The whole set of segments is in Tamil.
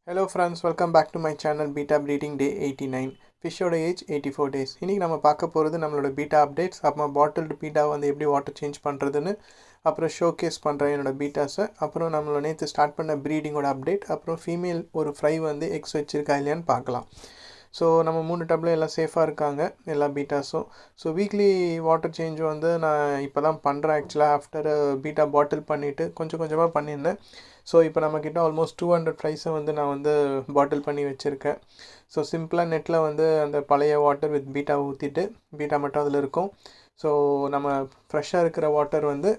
Hello friends, welcome back to my channel Beta Breeding Day 89. Fishoட age 84 days. இன்னைக்கு நம்ம பார்க்க போகிறது நம்மளோட பீட்டா அப்டேட்ஸ். அப்புறம் பாட்டில்டு பீட்டா வந்து எப்படி வாட்டர் சேஞ்ச் பண்ணுறதுன்னு, அப்புறம் ஷோகேஸ் பண்ணுறேன் என்னோட பீட்டாஸை. அப்புறம் நம்மளோட நேற்று ஸ்டார்ட் பண்ண ப்ரீடிங்கோட அப்டேட். அப்புறம் ஃபீமேல் ஒரு ஃப்ரை வந்து எக்ஸ் வச்சிருக்கா இல்லையான்னு பார்க்கலாம். ஸோ நம்ம 3 டப்பில் எல்லாம் சேஃபாக இருக்காங்க எல்லா பீட்டாஸும். ஸோ வீக்லி வாட்டர் சேஞ்ச் வந்து நான் இப்போ தான் பண்ணுறேன். ஆக்சுவலாக ஆஃப்டர் பீட்டா பாட்டில் பண்ணிவிட்டு கொஞ்சம் கொஞ்சமாக பண்ணியிருந்தேன். ஸோ இப்போ நம்மக்கிட்ட ஆல்மோஸ்ட் 200 ஃப்ரைஸை வந்து நான் வந்து பாட்டில் பண்ணி வச்சுருக்கேன். ஸோ சிம்பிளாக நெட்டில் வந்து அந்த பழைய வாட்டர் வித் பீட்டா ஊற்றிட்டு பீட்டா மட்டும் அதில் இருக்கும். ஸோ நம்ம ஃப்ரெஷ்ஷாக இருக்கிற வாட்டர் வந்து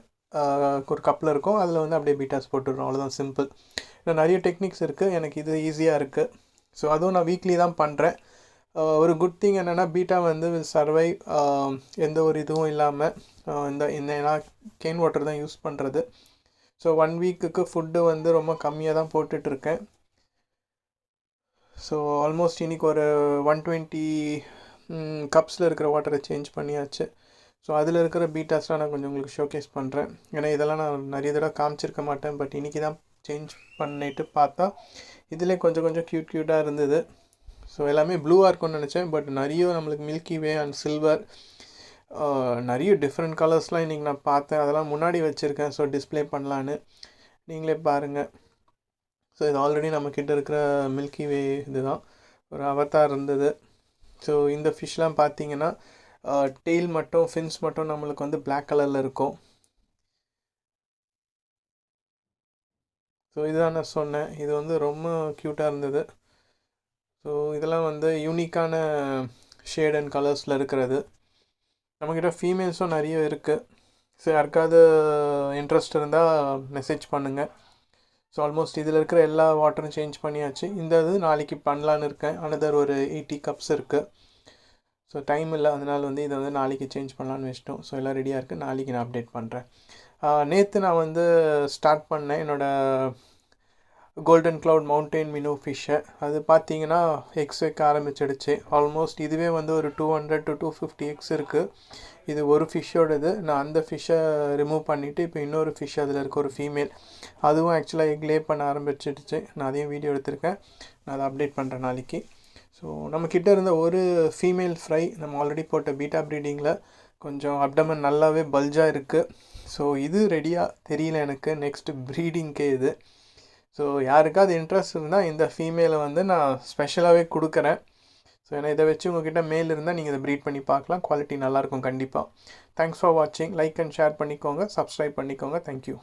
ஒரு கப்பில் இருக்கும், அதில் வந்து அப்படியே பீட்டாஸ் போட்டுடுறோம். அவ்வளோதான், சிம்பிள். இன்னும் நிறைய டெக்னிக்ஸ் இருக்குது, எனக்கு இது ஈஸியாக இருக்குது. ஸோ அதுவும் நான் வீக்லி தான் பண்ணுறேன். ஒரு குட் திங் என்னென்னா பீட்டா வந்து சர்வைவ் எந்த ஒரு இதுவும் இல்லாமல் இந்த நான் கேன் வாட்டர் தான் யூஸ் பண்ணுறது. ஸோ 1 வீக்குக்கு ஃபுட்டு வந்து ரொம்ப கம்மியாக தான் போட்டுட்ருக்கேன். ஸோ ஆல்மோஸ்ட் இன்றைக்கி ஒரு 120 கப்ஸில் இருக்கிற வாட்டரை சேஞ்ச் பண்ணியாச்சு. ஸோ அதில் இருக்கிற பீட்டாஸ்லாம் நான் கொஞ்சம் உங்களுக்கு ஷோகேஸ் பண்ணுறேன். ஏன்னா இதெல்லாம் நான் நிறைய தடவை காமிச்சிருக்க மாட்டேன். பட் இன்றைக்கி தான் சேஞ்ச் பண்ணிட்டு பார்த்தா இதிலே கொஞ்சம் கொஞ்சம் க்யூட்டாக இருந்தது. ஸோ எல்லாமே ப்ளூவாக இருக்கும்னு நினச்சேன். பட் நிறைய நம்மளுக்கு மில்கி வே அண்ட் சில்வர் நிறைய டிஃப்ரெண்ட் கலர்ஸ்லாம் இன்றைக்கி நான் பார்த்தேன். அதெல்லாம் முன்னாடி வச்சுருக்கேன், ஸோ டிஸ்பிளே பண்ணலான்னு. நீங்களே பாருங்கள். ஸோ இது ஆல்ரெடி நம்மக்கிட்ட இருக்கிற மில்கி வே இதுதான், ஒரு அவதார் இருந்தது. ஸோ இந்த ஃபிஷ்லாம் பார்த்தீங்கன்னா டெயில் மட்டும், ஃபின்ஸ் மட்டும் நம்மளுக்கு வந்து பிளாக் கலரில் இருக்கும். ஸோ இதுதான் நான் சொன்னேன், இது வந்து ரொம்ப க்யூட்டாக இருந்தது. ஸோ இதெல்லாம் வந்து யூனிக்கான ஷேட் அண்ட் கலர்ஸில் இருக்கிறது. நம்மக்கிட்ட ஃபீமேல்ஸும் நிறைய இருக்குது. ஸோ யாருக்காவது இன்ட்ரெஸ்ட் இருந்தால் மெசேஜ் பண்ணுங்கள். ஸோ ஆல்மோஸ்ட் இதில் இருக்கிற எல்லா வாட்டரும் சேஞ்ச் பண்ணியாச்சு. இந்த இது நாளைக்கு பண்ணலான்னு இருக்கேன். அனதர் ஒரு 80 கப்ஸ் இருக்குது. ஸோ டைம் இல்லை, அதனால் வந்து இதை வந்து நாளைக்கு சேஞ்ச் பண்ணலான்னு வச்சிட்டோம். ஸோ எல்லாம் ரெடியாக இருக்குது, நாளைக்கு நான் அப்டேட் பண்ணுறேன். நேற்று நான் வந்து ஸ்டார்ட் பண்ணேன் என்னோடய கோல்டன் க்ளவுட் மவுண்டெயின் மினோ ஃபிஷ்ஷை. அது பார்த்தீங்கன்னா எக்ஸ் வைக்க ஆரம்பிச்சிடுச்சு. ஆல்மோஸ்ட் இதுவே வந்து ஒரு 200 to 250 எக்ஸ் இருக்குது. இது ஒரு ஃபிஷ்ஷோடது. நான் அந்த ஃபிஷ்ஷை ரிமூவ் பண்ணிவிட்டு இப்போ இன்னொரு ஃபிஷ் அதில் இருக்க ஒரு ஃபீமேல், அதுவும் ஆக்சுவலாக எக் லே பண்ண ஆரம்பிச்சிடுச்சு. நான் அதையும் வீடியோ எடுத்திருக்கேன், நான் அதை அப்டேட் பண்ணுறேன் நாளைக்கு. ஸோ நம்மக்கிட்ட இருந்த ஒரு ஃபீமேல் ஃப்ரை நம்ம ஆல்ரெடி போட்ட பீட்டா ப்ரீடிங்கில் கொஞ்சம் அப்டமன் நல்லாவே பல்ஜாக இருக்குது. ஸோ இது ரெடியாக தெரியல எனக்கு, நெக்ஸ்ட்டு ப்ரீடிங்க்கே இது. ஸோ யாருக்காவது இன்ட்ரெஸ்ட் இருந்தால் இந்த ஃபீமேலை வந்து நான் ஸ்பெஷலாகவே கொடுக்குறேன். ஸோ ஏன்னா இதை வச்சு உங்கள்கிட்ட மேல் இருந்தால் நீங்கள் இதை ப்ரீட் பண்ணி பார்க்கலாம். குவாலிட்டி நல்லாயிருக்கும் கண்டிப்பாக. தேங்க்ஸ் ஃபார் வாட்சிங். லைக் அண்ட் ஷேர் பண்ணிக்கோங்க, சப்ஸ்கிரைப் பண்ணிக்கோங்க. தேங்க்யூ.